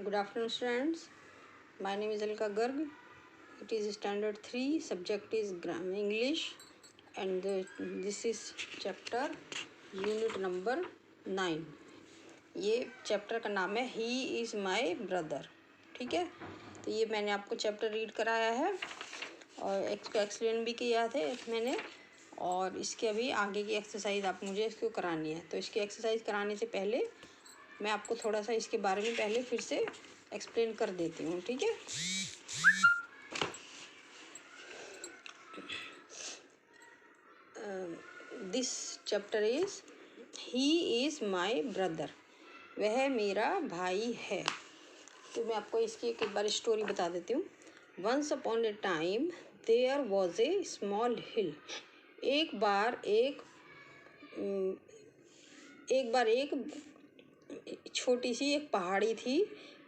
Good afternoon, students. My name is Alka Garg. It is standard 3. Subject is English, and this is chapter unit number 9. ये chapter का नाम है he is my brother. ठीक है, तो ये मैंने आपको चैप्टर रीड कराया है और इसको एक्सप्लेन भी किया थे मैंने. और इसके अभी आगे की एक्सरसाइज आप मुझे इसको करानी है. तो इसकी एक्सरसाइज कराने से पहले मैं आपको थोड़ा सा इसके बारे में पहले फिर से एक्सप्लेन कर देती हूँ. ठीक है, this chapter is he is my brother. वह मेरा भाई है. तो मैं आपको इसकी एक बार स्टोरी बता देती हूँ. Once upon a time there was a small hill. एक बार एक छोटी सी एक पहाड़ी थी.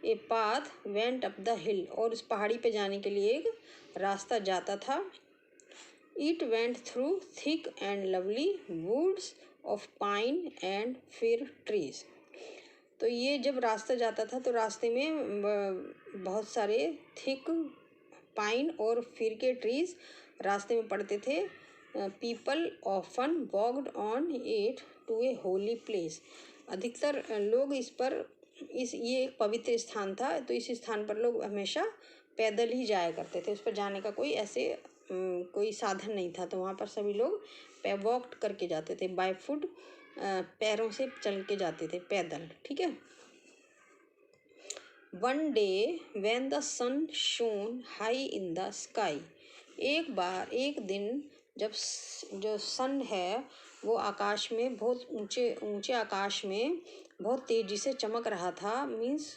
A path went up the hill. और उस पहाड़ी पे जाने के लिए एक रास्ता जाता था. It went through thick and lovely woods of pine and fir trees. तो ये जब रास्ता जाता था तो रास्ते में बहुत सारे थिक पाइन और फिर के ट्रीज रास्ते में पड़ते थे. People often walked on it to a holy place. अधिकतर लोग ये एक पवित्र स्थान था, तो इस स्थान पर लोग हमेशा पैदल ही जाया करते थे. उस पर जाने का कोई साधन नहीं था, तो वहाँ पर सभी लोग वॉक करके जाते थे. बाय फुट, पैरों से चल के जाते थे, पैदल. ठीक है. One day when the sun shone high in the sky. एक दिन जब जो सन है वो आकाश में बहुत ऊंचे आकाश में बहुत तेज़ी से चमक रहा था. मीन्स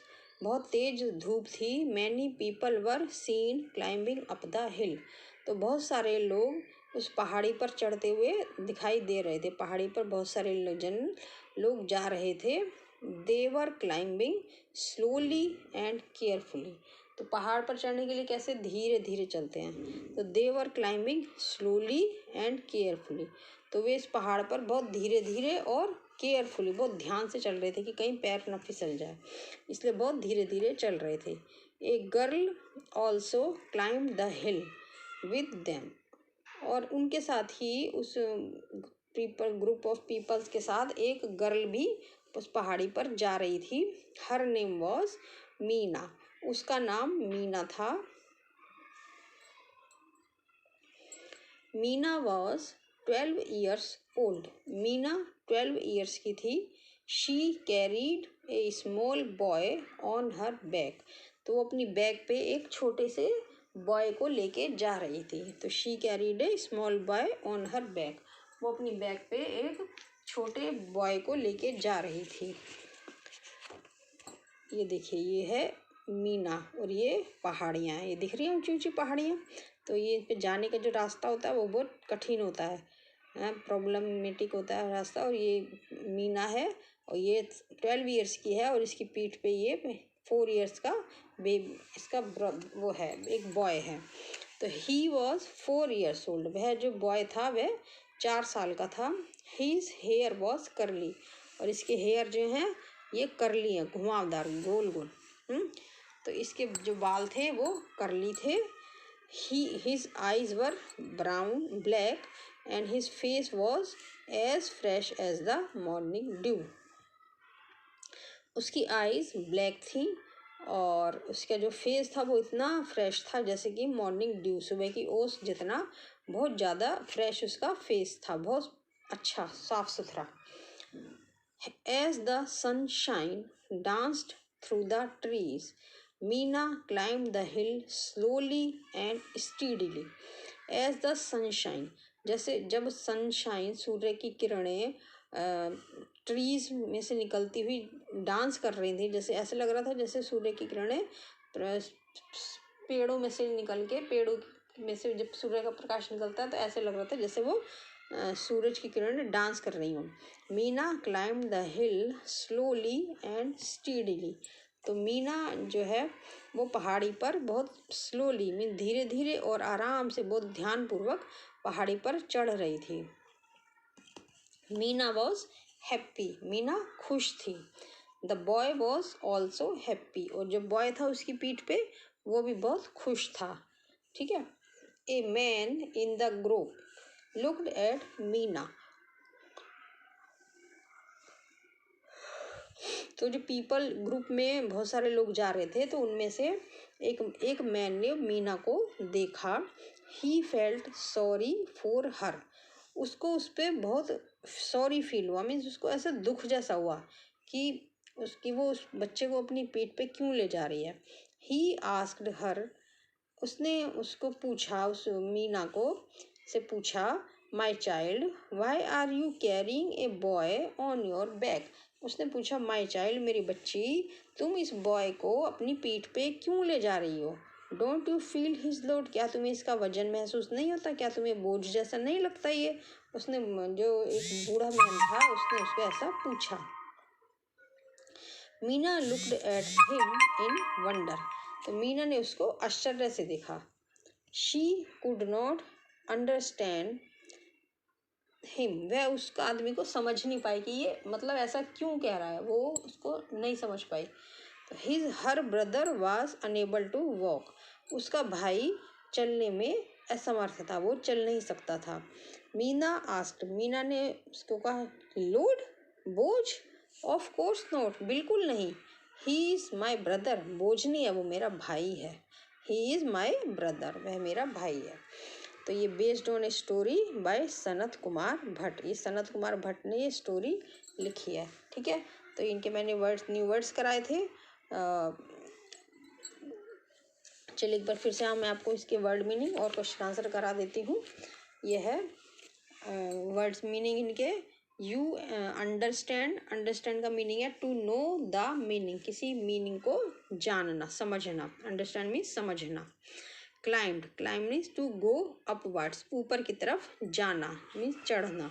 बहुत तेज़ धूप थी. Many people were seen climbing up the हिल. तो बहुत सारे लोग उस पहाड़ी पर चढ़ते हुए दिखाई दे रहे थे. पहाड़ी पर बहुत सारे लोग जा रहे थे. They were climbing slowly and carefully. तो पहाड़ पर चढ़ने के लिए कैसे धीरे धीरे चलते हैं. तो they were climbing slowly and carefully. तो वे इस पहाड़ पर बहुत धीरे धीरे और केयरफुली, बहुत ध्यान से चल रहे थे कि कहीं पैर न फिसल जाए, इसलिए बहुत धीरे धीरे चल रहे थे. A girl also climb the hill with them. और उनके साथ ही उस ग्रुप ऑफ पीपल्स के साथ एक गर्ल भी उस पहाड़ी पर जा रही थी. Her name was Meena. उसका नाम मीना था. Meena was 12 years old. Meena 12 years की थी. She carried A small boy on her back. तो वो अपनी बैक पे एक छोटे से बॉय को लेके जा रही थी. तो she carried A small boy on her back. वो अपनी बैक पे एक छोटे बॉय को लेके जा रही थी. ये देखिए, ये है मीना और ये पहाड़ियाँ. ये दिख रही हैं ऊंची ऊंची पहाड़ियाँ. तो ये पे जाने का जो रास्ता होता है वो बहुत कठिन होता है, प्रॉब्लमेटिक होता है रास्ता. और ये मीना है और ये 12 years की है और इसकी पीठ पे ये 4 years का बेबी, इसका वो है, एक बॉय है. तो ही वॉज 4 years ओल्ड. वह जो बॉय था वह 4 साल का था. हीज हेयर वॉज करली. और इसके हेयर जो हैं ये करली हैं, घुमावदार, गोल गोल. तो इसके जो बाल थे वो करली थे. His eyes were brown black and his face was as fresh as the morning dew. उसकी आइज ब्लैक थी और उसका जो फेस था वो इतना फ्रेश था जैसे कि मॉर्निंग ड्यू, सुबह की ओस जितना. बहुत ज़्यादा फ्रेश उसका फेस था, बहुत अच्छा साफ सुथरा. As the sunshine danced through the trees, Meena climbed the hill slowly and steadily. As the sunshine, जैसे जब सनशाइन, सूर्य की किरणें ट्रीज में से निकलती हुई डांस कर रही थी. जैसे ऐसे लग रहा था जैसे सूर्य की किरणें पेड़ों में से निकल के, पेड़ों में से जब सूर्य का प्रकाश निकलता है तो ऐसे लग रहा था जैसे वो सूरज की किरणें डांस कर रही हूँ. Meena climb the hill slowly and steadily. तो मीना जो है वो पहाड़ी पर बहुत स्लोली, मीन धीरे धीरे और आराम से, बहुत ध्यानपूर्वक पहाड़ी पर चढ़ रही थी. Meena was happy. मीना खुश थी. The boy was also happy, और जो बॉय था उसकी पीठ पे वो भी बहुत खुश था। ठीक है। A man in the group looked at Meena, तो जो पीपल ग्रुप में बहुत सारे लोग जा रहे थे, तो उनमें से एक मैन ने मीना को देखा। He felt sorry for her, उसको उस पर बहुत सॉरी फील हुआ, मीन्स उसको ऐसा दुख जैसा हुआ कि वो उस बच्चे को अपनी पीठ पे क्यों ले जा रही है। ही आस्क्ड हर, उसने उसको पूछा, उस मीना को से पूछा, my child why are you carrying a boy on your back, उसने पूछा, माई चाइल्ड मेरी बच्ची, तुम इस बॉय को अपनी पीठ पे क्यों ले जा रही हो। Don't you feel his load, क्या तुम्हें इसका वजन महसूस नहीं होता, क्या तुम्हें बोझ जैसा नहीं लगता ये। उसने, जो एक बूढ़ा मैन था, उसने उसको ऐसा पूछा। Meena looked at him in wonder, तो मीना ने उसको आश्चर्य से देखा। She could not understand him, वह उस आदमी को समझ नहीं पाई कि ये मतलब ऐसा क्यों कह रहा है, वो उसको नहीं समझ पाई। तो her brother was unable to walk, उसका भाई चलने में असमर्थ था, वो चल नहीं सकता था। मीना आस्क्ड, मीना ने उसको कहा, लोड, बोझ, ऑफ कोर्स नॉट, बिल्कुल नहीं। ही इज़ माई ब्रदर, बोझ नहीं है, वो मेरा भाई है। ही इज़ माई ब्रदर, वह मेरा भाई है। तो ये based on a story by Sanat Kumar Bhatt, ये सनत कुमार भट्ट ने ये स्टोरी लिखी है। ठीक है। तो इनके मैंने न्यू वर्ड्स कराए थे। चलिए एक बार फिर से मैं आपको इसके वर्ड मीनिंग और क्वेश्चन आंसर करा देती हूँ। ये है वर्ड्स मीनिंग इनके। यू अंडरस्टैंड का मीनिंग है टू नो द मीनिंग, किसी मीनिंग को जानना, समझना। अंडरस्टैंड मीन्स समझना। Climb means to go upwards, ऊपर की तरफ जाना मीन्स चढ़ना।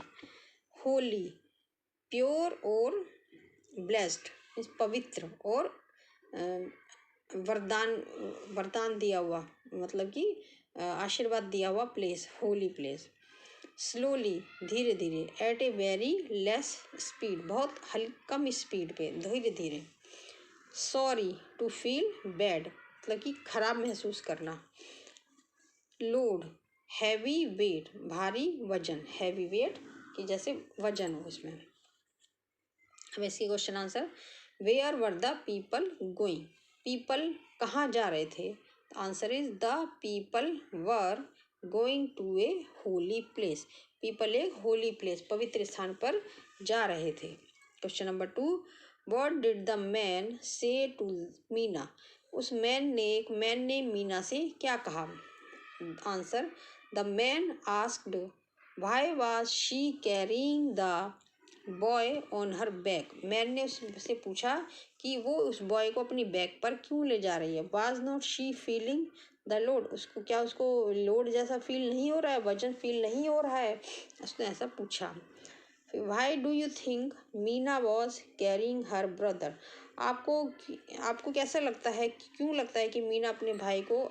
होली, प्योर और ब्लेस्ड मीन्स पवित्र और वरदान दिया हुआ, मतलब कि आशीर्वाद दिया हुआ प्लेस, होली प्लेस। स्लोली, धीरे धीरे। At a very less speed, बहुत कम स्पीड पे, धीरे धीरे। सॉरी, टू फील बैड, मतलब कि खराब महसूस करना। लोड, हैवी वेट, भारी वजन, हैवी वेट कि जैसे वजन हो इसमें। अब इसकी question answer. Where were the people going, people कहाँ जा रहे थे। Answer is the people were going to a holy place, people एक होली प्लेस, पवित्र स्थान पर जा रहे थे। Question number 2, what did the man say to Meena, उस मैन ने मीना से क्या कहा। Answer, the man asked why was she carrying the boy on her back, man ने उससे पूछा कि वो उस बॉय को अपनी बैक पर क्यों ले जा रही है। Was not she feeling the load, उसको क्या उसको लोड जैसा फील नहीं हो रहा है, वजन फील नहीं हो रहा है, उसने ऐसा पूछा। Why do you think Meena was carrying her brother, आपको कैसा लगता है, क्यों लगता है कि मीना अपने भाई को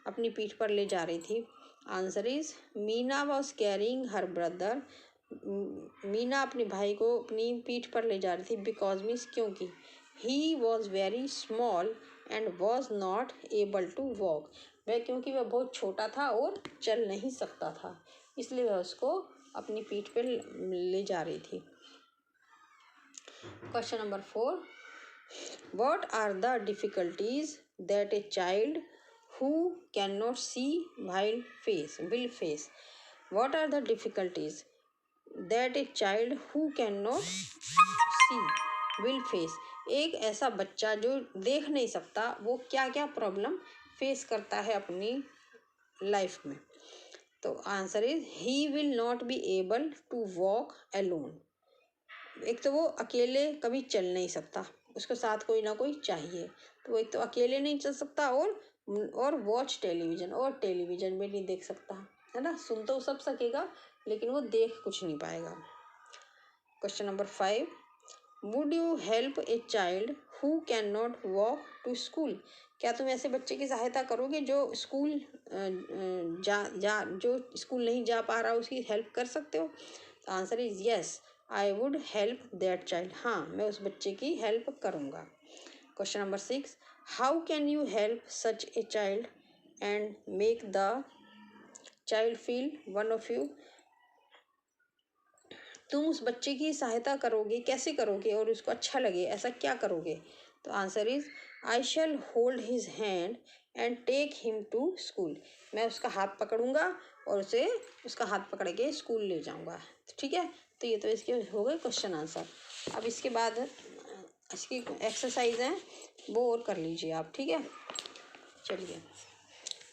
अपनी पीठ पर ले जा रही थी। Answer is Meena was carrying her brother, Meena अपने भाई को अपनी पीठ पर ले जा रही थी बिकॉज मीन्स क्योंकि। He was very small and was not able to walk, वह क्योंकि वह बहुत छोटा था और चल नहीं सकता था, इसलिए वह उसको अपनी पीठ पर ले जा रही थी। Question number 4, what are the difficulties that a child who cannot see will face, what are the difficulties that a child who cannot see will face, एक ऐसा बच्चा जो देख नहीं सकता वो क्या क्या प्रॉब्लम फेस करता है अपनी लाइफ में। तो answer is he will not be able to walk alone, एक तो वो अकेले कभी चल नहीं सकता, उसको साथ कोई ना कोई चाहिए, तो वो एक तो अकेले नहीं चल सकता और वॉच टेलीविजन, और टेलीविजन भी नहीं देख सकता, है ना। सुन तो सब सकेगा लेकिन वो देख कुछ नहीं पाएगा। Question number 5, would you help a child who can not walk to school, क्या तुम ऐसे बच्चे की सहायता करोगे जो स्कूल जो स्कूल नहीं जा पा रहा, उसकी हेल्प कर सकते हो। Answer is yes, I would help that child, हाँ मैं उस बच्चे की हेल्प करूँगा। Question number 6, how can you help such a child and make the child feel one of you, तुम उस बच्चे की सहायता करोगे, कैसे करोगे और उसको अच्छा लगे, ऐसा क्या करोगे? तो answer is I shall hold his hand and take him to school, मैं उसका हाथ पकड़ूंगा और उसे उसका हाथ पकड़ के स्कूल ले जाऊंगा। ठीक है, तो ये तो इसके हो गए क्वेश्चन आंसर। अब इसके बाद इसकी एक्सरसाइज है वो और कर लीजिए आप। ठीक है, चलिए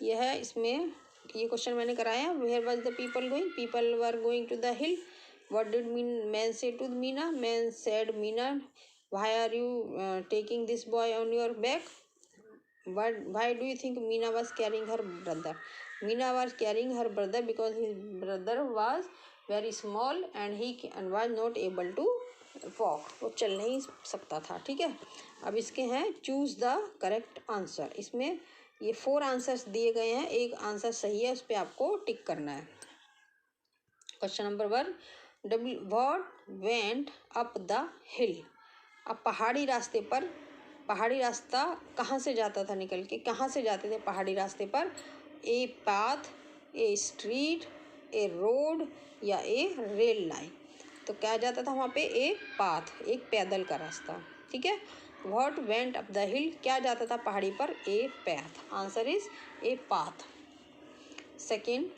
यह है, इसमें ये क्वेश्चन मैंने कराया। Where was the people going, people were going to the hill. What did man say to Meena? Man said, Meena, why are you taking this boy on your back? Why do you think Meena was carrying her brother? Meena was carrying her brother because his brother was very small and he was not able to walk. वो चल नहीं सकता था। ठीक है, अब इसके हैं चूज द करेक्ट आंसर। इसमें ये 4 आंसर्स दिए गए हैं, एक आंसर सही है, उस पर आपको टिक करना है। Question number 1, what went up the हिल। अब पहाड़ी रास्ते पर, पहाड़ी रास्ता कहाँ से जाता था निकल के, कहाँ से जाते थे पहाड़ी रास्ते पर? A path, A street, A road या ए रेल लाइन। तो क्या जाता था वहाँ पे? ए पाथ, एक पैदल का रास्ता। ठीक है, व्हाट वेंट अप द हिल, क्या जाता था पहाड़ी पर? A path, answer is a path. Second,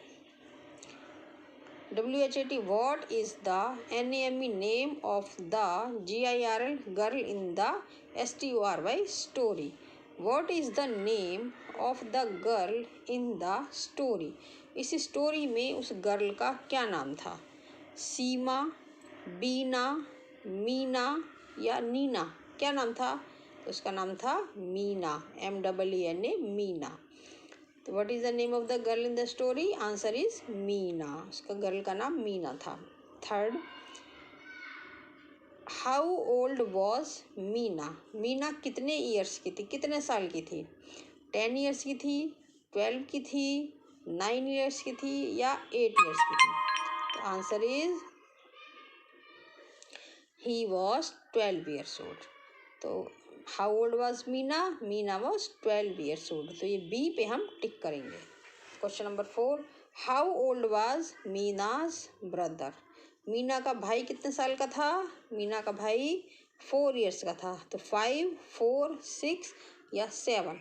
WHAT, what is the NAME name of the GIRL girl in the STORY story? What is the name of the girl in the story? इस story में उस girl का क्या नाम था? सीमा, बीना, मीना या नीना, क्या नाम था? तो उसका नाम था मीना, MEENA, मीना। तो what is the name of the girl in the story? Answer is Meena, उसका गर्ल का नाम मीना था। Third, how old was Meena, Meena कितने ईयर्स की थी, कितने साल की थी? 10 ईयर्स की थी, 12 की थी, 9 ईयर्स की थी या 8 ईयर्स की थी? तो answer is he was 12 years old. तो how old was Meena? Meena was 12 years old, तो ये बी पे हम टिक करेंगे। Question number 4, how old was Meena's brother, Meena का भाई कितने साल का था? मीना का भाई 4 ईयर्स का था। तो 5, 4, 6 या 7?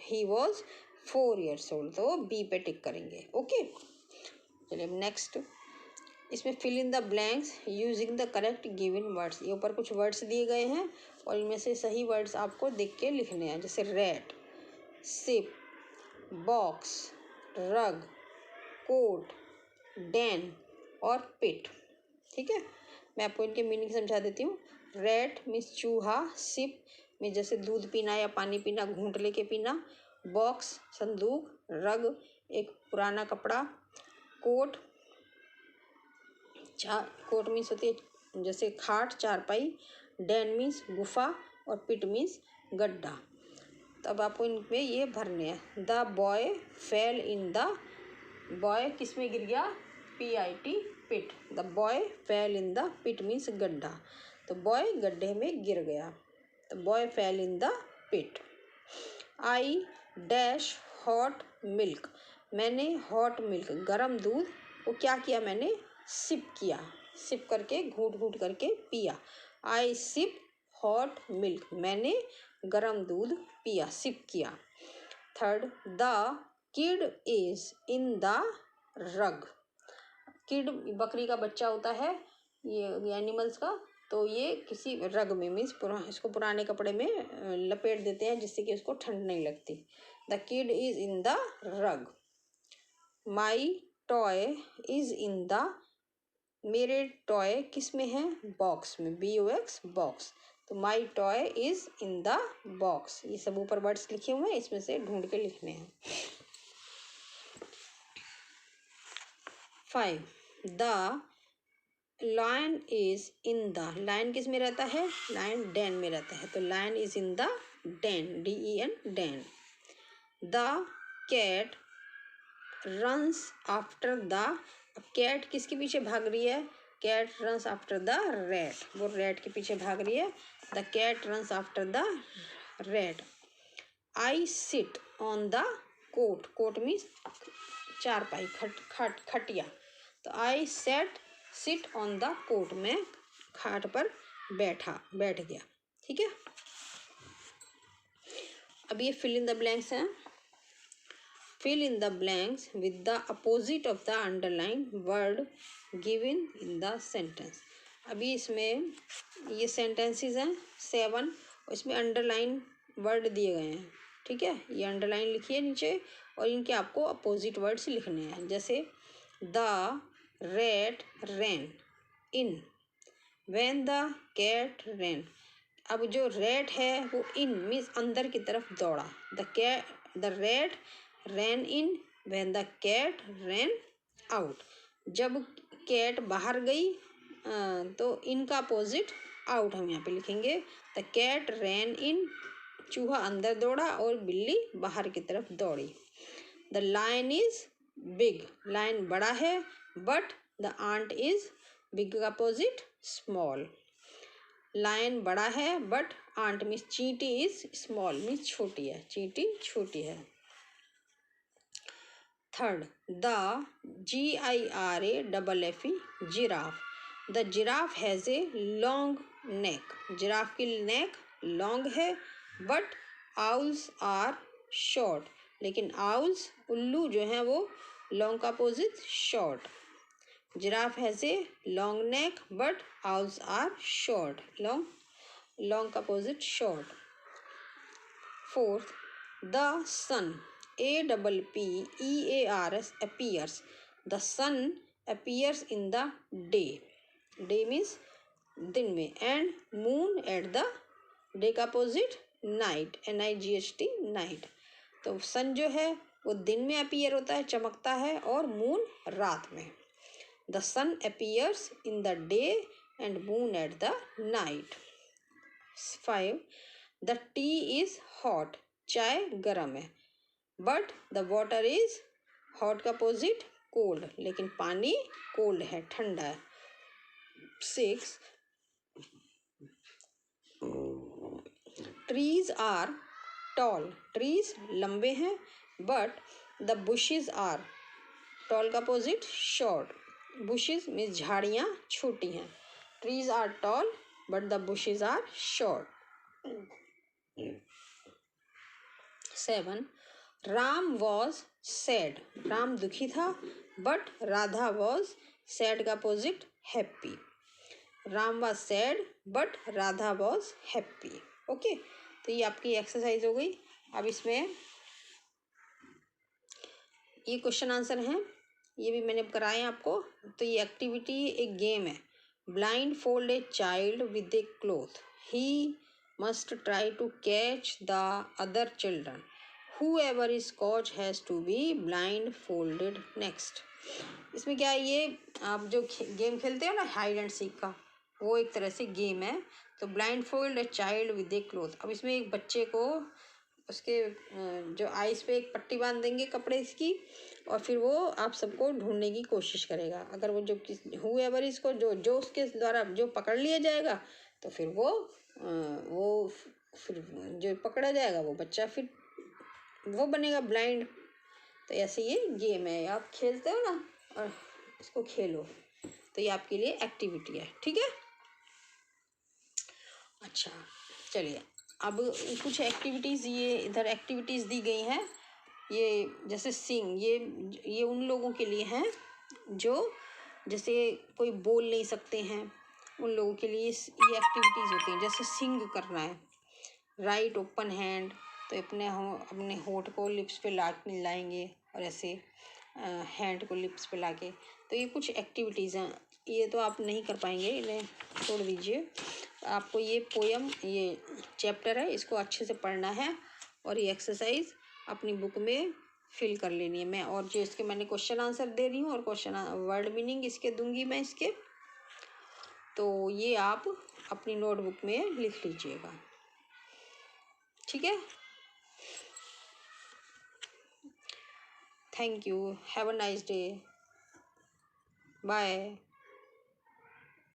ही वॉज 4 ईयर्स ओल्ड, तो बी पे टिक करेंगे। ओके, चलिए नेक्स्ट, इसमें fill in the blanks using the correct given words. ये ऊपर कुछ वर्ड्स दिए गए हैं और इनमें से सही वर्ड्स आपको देख के लिखने हैं, जैसे रैट, सिप, बॉक्स, रग, कोट, डैन और पिट। ठीक है, मैं आपको इनके मीनिंग समझा देती हूँ। रैट मीन्स चूहा, सिप मीन्स जैसे दूध पीना या पानी पीना, घूंट लेके पीना, बॉक्स संदूक, रग एक पुराना कपड़ा, कोट कोट मीन्स होती है जैसे खाट, चारपाई, डैन मीन्स गुफा और पिट मीन्स गड्ढा। तब आपको इनमें ये भरने हैं। The boy fell in the, boy किस में गिर गया? PIT, pit. The boy fell in the pit means गड्ढा, तो बॉय गड्ढे में गिर गया, तो boy fell in the pit. I dash hot milk, मैंने हॉट मिल्क गर्म दूध को क्या किया? मैंने सिप किया, सिप करके घूट घूट करके पिया। आई सिप हॉट मिल्क, मैंने गर्म दूध पिया, सिप किया। Third, the kid is in the रग, किड बकरी का बच्चा होता है, ये एनिमल्स का, तो ये किसी रग में मीन्स इसको पुराने कपड़े में लपेट देते हैं जिससे कि उसको ठंड नहीं लगती। The kid is in the rug. My toy is in the, मेरे टॉय किस में है? बॉक्स में, BOX बॉक्स, तो my toy is in the box. ये सब ऊपर वर्ड्स लिखे हुए हैं, इसमें से ढूंढ के लिखने हैं। 5, the lion is in the, lion किस में रहता है? लायन डैन में रहता है, तो lion is in the den, DEN den. The cat runs after the, cat किसके पीछे भाग रही है? Cat runs after the rat, वो रैट के पीछे भाग रही है। The cat runs after the rat. I sit on the cot, cot means चारपाई, खटिया। तो I sit on the cot, में खाट पर बैठ गया। ठीक है, अब ये फिल इन द ब्लैंक्स हैं। Fill in the blanks with the opposite of the underline word given in the sentence. अभी इसमें ये सेंटेंसेस हैं 7, और इसमें अंडरलाइन वर्ड दिए गए हैं। ठीक है, ये अंडरलाइन लिखिए नीचे, और इनके आपको अपोजिट वर्ड्स लिखने हैं। जैसे the rat ran in, when the cat ran. अब जो रैट है वो इन मीन्स अंदर की तरफ दौड़ा। The rat ran in when the cat ran out. जब कैट बाहर गई तो इनका अपोजिट आउट हम यहाँ पे लिखेंगे। द कैट रैन इन, चूहा अंदर दौड़ा और बिल्ली बाहर की तरफ दौड़ी। The lion is big, lion बड़ा है। But the ant is, big का अपोजिट स्मॉल। लायन बड़ा है, बट आंट मीन्स चींटी इज स्मॉल मीन्स छोटी है, चींटी छोटी है। Third, the GIRAFFE giraffe. The giraffe has a long neck, giraffe की नेक लॉन्ग है। बट आउल्स आर शॉर्ट, लेकिन आउल्स उल्लू जो हैं वो लॉन्ग का opposite short. Giraffe has a long neck but owls are short, long का opposite short. Fourth, the sun APPEARS appears, the sun appears in the day, day means दिन में, and moon at the, day का opposite night, NIGHT night. तो सन जो है वो दिन में अपीयर होता है, चमकता है, और मून रात में। The sun appears in the day and moon at the night. 5, the tea is hot, चाय गर्म है। But the water is, hot का अपोजिट कोल्ड, लेकिन पानी कोल्ड है, ठंडा है। 6, ट्रीज आर टॉल, ट्रीज लंबे हैं। But the bushes are, tall का अपोजिट शॉर्ट, बुशेज में झाड़ियाँ छोटी हैं। Trees are tall but the bushes are short. 7, Ram was sad, Ram दुखी था। बट राधा वॉज, सैड का opposite happy. Ram was sad but Radha was happy. Okay, तो ये आपकी एक्सरसाइज हो गई। अब इसमें ये क्वेश्चन आंसर हैं, ये भी मैंने कराए हैं आपको। तो ये एक्टिविटी एक गेम है। Blindfold a child with a cloth, he must try to catch the other children, whoever is caught has to be blindfolded next। इसमें क्या है, ये आप जो गेम खेलते हो ना हाइड एंड सीक का, वो एक तरह से गेम है। तो blind fold a child with a cloth, अब इसमें एक बच्चे को उसके जो आइस पे एक पट्टी बांध देंगे कपड़े इसकी, और फिर वो आप सबको ढूंढने की कोशिश करेगा। अगर वो जो whoever इसको जो उसके द्वारा जो पकड़ लिया जाएगा, तो फिर वो फिर जो पकड़ा जाएगा वो बच्चा फिर वो बनेगा ब्लाइंड। तो ऐसे ये गेम है, आप खेलते हो ना, और इसको खेलो। तो ये आपके लिए एक्टिविटी है, ठीक है। अच्छा, चलिए अब कुछ एक्टिविटीज़, ये इधर एक्टिविटीज़ दी गई हैं। ये जैसे सिंग, ये उन लोगों के लिए हैं जो जैसे कोई बोल नहीं सकते हैं, उन लोगों के लिए ये एक्टिविटीज़ होती हैं। जैसे सिंग करना है, राइट ओपन हैंड, तो अपने होठ को लिप्स पे लाएंगे, और ऐसे हैंड को लिप्स पे लाके। तो ये कुछ एक्टिविटीज़ हैं, ये तो आप नहीं कर पाएंगे, इन्हें छोड़ दीजिए। आपको ये पोयम, ये चैप्टर है, इसको अच्छे से पढ़ना है, और ये एक्सरसाइज अपनी बुक में फिल कर लेनी है। मैं और जो इसके मैंने क्वेश्चन आंसर दे रही हूँ, और क्वेश्चन वर्ड मीनिंग इसके दूंगी मैं इसके, तो ये आप अपनी नोटबुक में लिख लीजिएगा, ठीक है। Thank you, have a nice day, bye.